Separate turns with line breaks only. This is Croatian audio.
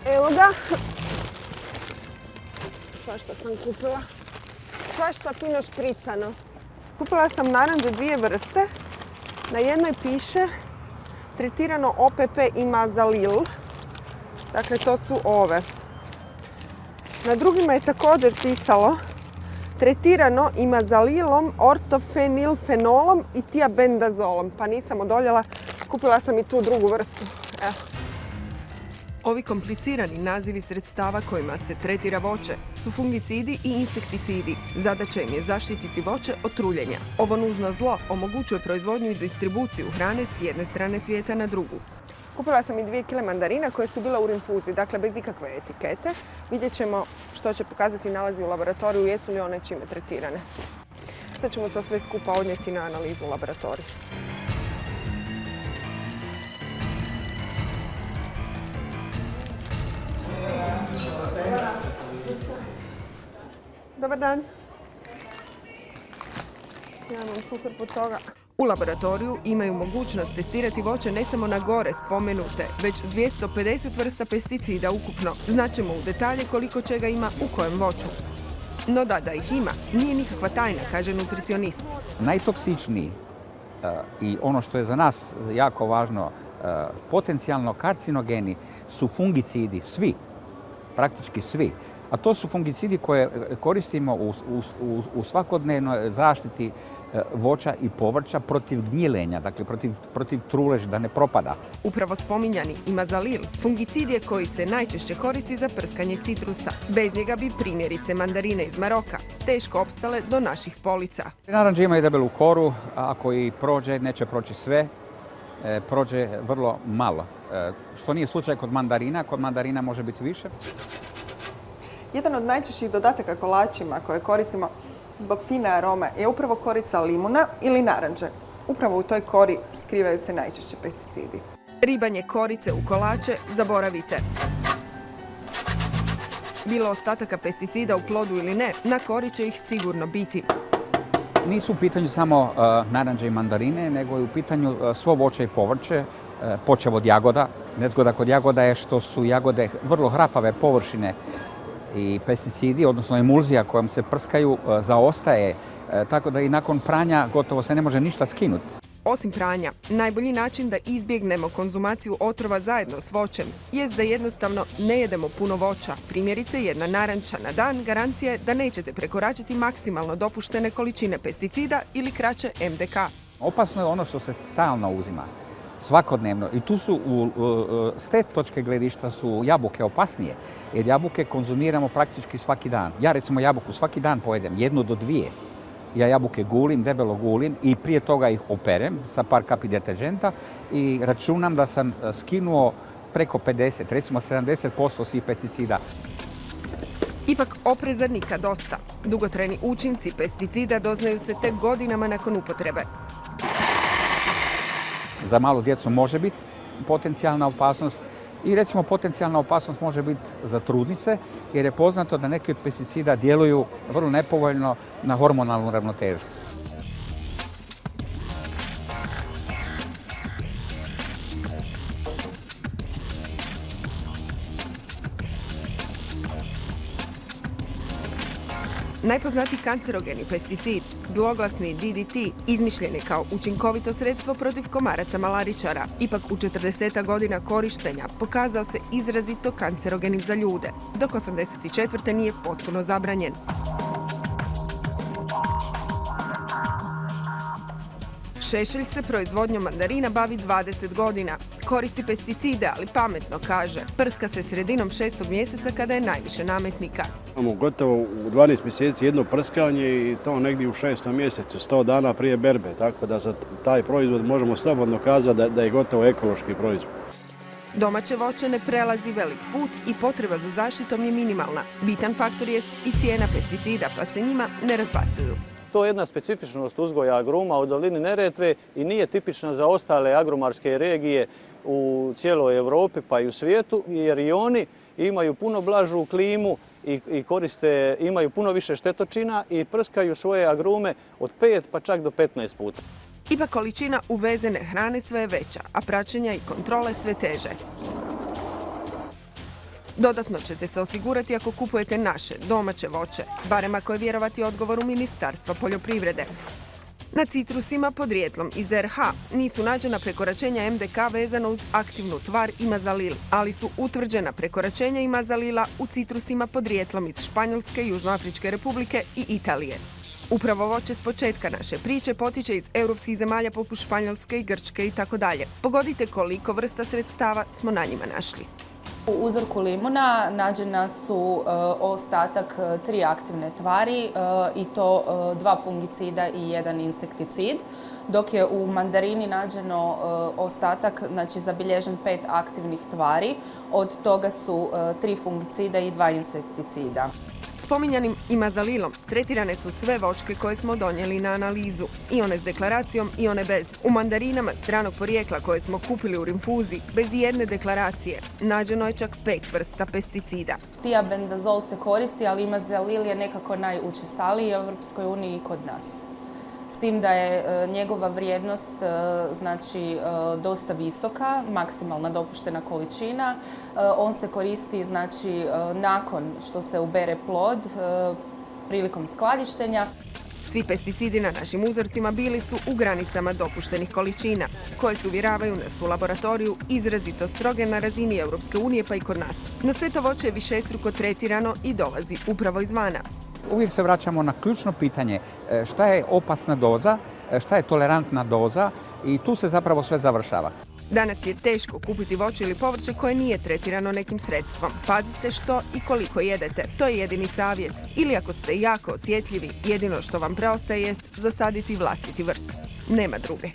Evo ga. Svašta sam kupila. Svašta fino špricano. Kupila sam naranđe dvije vrste. Na jednoj piše tretirano OPP imazalil. Dakle, to su ove. Na drugima je također pisalo tretirano imazalilom, ortofenilfenolom i tiabendazolom. Pa nisam odoljela, kupila sam i tu drugu vrstu. Evo. Ovi komplicirani nazivi sredstava kojima se tretira voće su fungicidi i insekticidi. Zadaća im je zaštititi voće od truljenja. Ovo nužno zlo omogućuje proizvodnju i distribuciju hrane s jedne strane svijeta na drugu. Kupila sam i 2 kile mandarina koje su bile u rinfuzi, dakle bez ikakve etikete. Vidjet ćemo što će pokazati nalazi u laboratoriju, jesu li one čime tretirane. Sad ćemo to sve skupa odnijeti na analizu u laboratoriju. Dobar dan. Ja vam super pod toga. U laboratoriju imaju mogućnost testirati voće ne samo na gore spomenute, već 250 vrsta pesticida ukupno. Znaćemo u detalje koliko čega ima u kojem voću. No da ih ima, nije nikakva tajna, kaže nutricionist.
Najtoksičniji i ono što je za nas jako važno, potencijalno karcinogeni su fungicidi, svi, praktički svi. A to su fungicidi koje koristimo u svakodnevnoj zaštiti voća i povrća protiv gnjilenja, dakle protiv truleži, da ne propada.
Upravo spominjani imazalil, fungicid je koji se najčešće koristi za prskanje citrusa. Bez njega bi primjerice mandarine iz Maroka teško opstale do naših polica.
Naranđe imaju debelu koru, a ako i prođe, neće proći sve, prođe vrlo malo. Što nije slučaj kod mandarina može biti više.
Jedan od najčešćih dodataka kolačima koje koristimo zbog fine arome je upravo korica limuna ili naranđe. Upravo u toj kori skrivaju se najčešće pesticidi. Ribanje korice u kolače zaboravite. Bilo ostataka pesticida u plodu ili ne, na kori će ih sigurno biti.
Nisu u pitanju samo naranđe i mandarine, nego je u pitanju svo voće i povrće, počev od jagoda. Nezgoda kod jagoda je što su jagode vrlo hrapave površine i pesticidi, odnosno emulzija kojom se prskaju, zaostaje, tako da i nakon pranja gotovo se ne može ništa skinuti.
Osim pranja, najbolji način da izbjegnemo konzumaciju otrova zajedno s voćem jest da jednostavno ne jedemo puno voća. Primjerice, jedna naranča na dan garancija je da nećete prekoračiti maksimalno dopuštene količine pesticida ili kraće MDK.
Opasno je ono što se stalno uzima, svakodnevno. I tu su, s te točke gledišta su jabuke opasnije, jer jabuke konzumiramo praktički svaki dan. Ja recimo jabuku svaki dan pojedem, 1 do 2. Ja jabuke gulim, debelo gulim i prije toga ih operem sa par kapi deterđenta i računam da sam skinuo preko 50, recimo 70% svih pesticida.
Ipak opreza nikad dosta. Dugotrajni učinci pesticida doznaju se tek godinama nakon upotrebe.
Za malu djecu može biti potencijalna opasnost i recimo potencijalna opasnost može biti za trudnice jer je poznato da neki od pesticida djeluju vrlo nepovoljno na hormonalnu ravnotežu.
Najpoznatiji kancerogeni pesticid, zloglasni DDT, izmišljen je kao učinkovito sredstvo protiv komaraca malaričara. Ipak u 40 godina korištenja pokazao se izrazito kancerogenim za ljude, dok 1984. nije potpuno zabranjen. Šešelj se proizvodnjom mandarina bavi 20 godina. Koristi pesticide, ali pametno, kaže. Prska se sredinom 6. mjeseca kada je najviše nametnika.
Imamo gotovo u 12 mjeseci jedno prskanje i to negdje u 6. mjesecu, 100 dana prije berbe. Tako da za taj proizvod možemo slobodno kazati da je gotovo ekološki proizvod.
Domaće voće ne prelazi velik put i potreba za zaštitom je minimalna. Bitan faktor jest i cijena pesticida, pa se njima ne razbacuju.
To je jedna specifičnost uzgoja agruma u dolini Neretve i nije tipična za ostale agromarske regije u cijeloj Europi pa i u svijetu, jer i oni imaju puno blažu klimu i imaju puno više štetočina i prskaju svoje agrume od 5 pa čak do 15 puta.
Ipak količina uvezene hrane sve je veća, a praćenja i kontrole sve teže. Dodatno ćete se osigurati ako kupujete naše, domaće voće, barem ako je vjerovati odgovoru Ministarstva poljoprivrede. Na citrusima podrijetlom iz RH nisu nađena prekoračenja MDK vezano uz aktivnu tvar imazalil, ali su utvrđena prekoračenja imazalila u citrusima podrijetlom iz Španjolske, Južnoafričke republike i Italije. Upravo voće s početka naše priče potiče iz europskih zemalja poput Španjolske i Grčke itd. Pogodite koliko vrsta sredstava smo na njima našli.
U uzorku limuna nađena su ostatak 3 aktivne tvari i to 2 fungicida i 1 insekticid, dok je u mandarini nađeno ostatak, znači zabilježen 5 aktivnih tvari, od toga su 3 fungicida i 2 insekticida.
Spominjanim imazalilom tretirane su sve voćke koje smo donijeli na analizu, i one s deklaracijom i one bez. U mandarinama stranog porijekla koje smo kupili u rinfuzi bez jedne deklaracije nađeno je čak 5 vrsta pesticida.
Tiabendazol se koristi, ali imazalil je nekako najučestaliji u Europskoj uniji i kod nas. S tim da je njegova vrijednost znači dosta visoka, maksimalna dopuštena količina. On se koristi znači nakon što se ubere plod prilikom skladištenja.
Svi pesticidi na našim uzorcima bili su u granicama dopuštenih količina, koje se uvjeravaju nas u laboratoriju izrazito stroge na razini Europske unije pa i kod nas. No sve to voće je višestruko tretirano i dolazi upravo izvana.
Uvijek se vraćamo na ključno pitanje šta je opasna doza, šta je tolerantna doza i tu se zapravo sve završava.
Danas je teško kupiti voće ili povrće koje nije tretirano nekim sredstvom. Pazite što i koliko jedete, to je jedini savjet. Ili ako ste jako osjetljivi, jedino što vam preostaje jest zasaditi vlastiti vrt. Nema druge.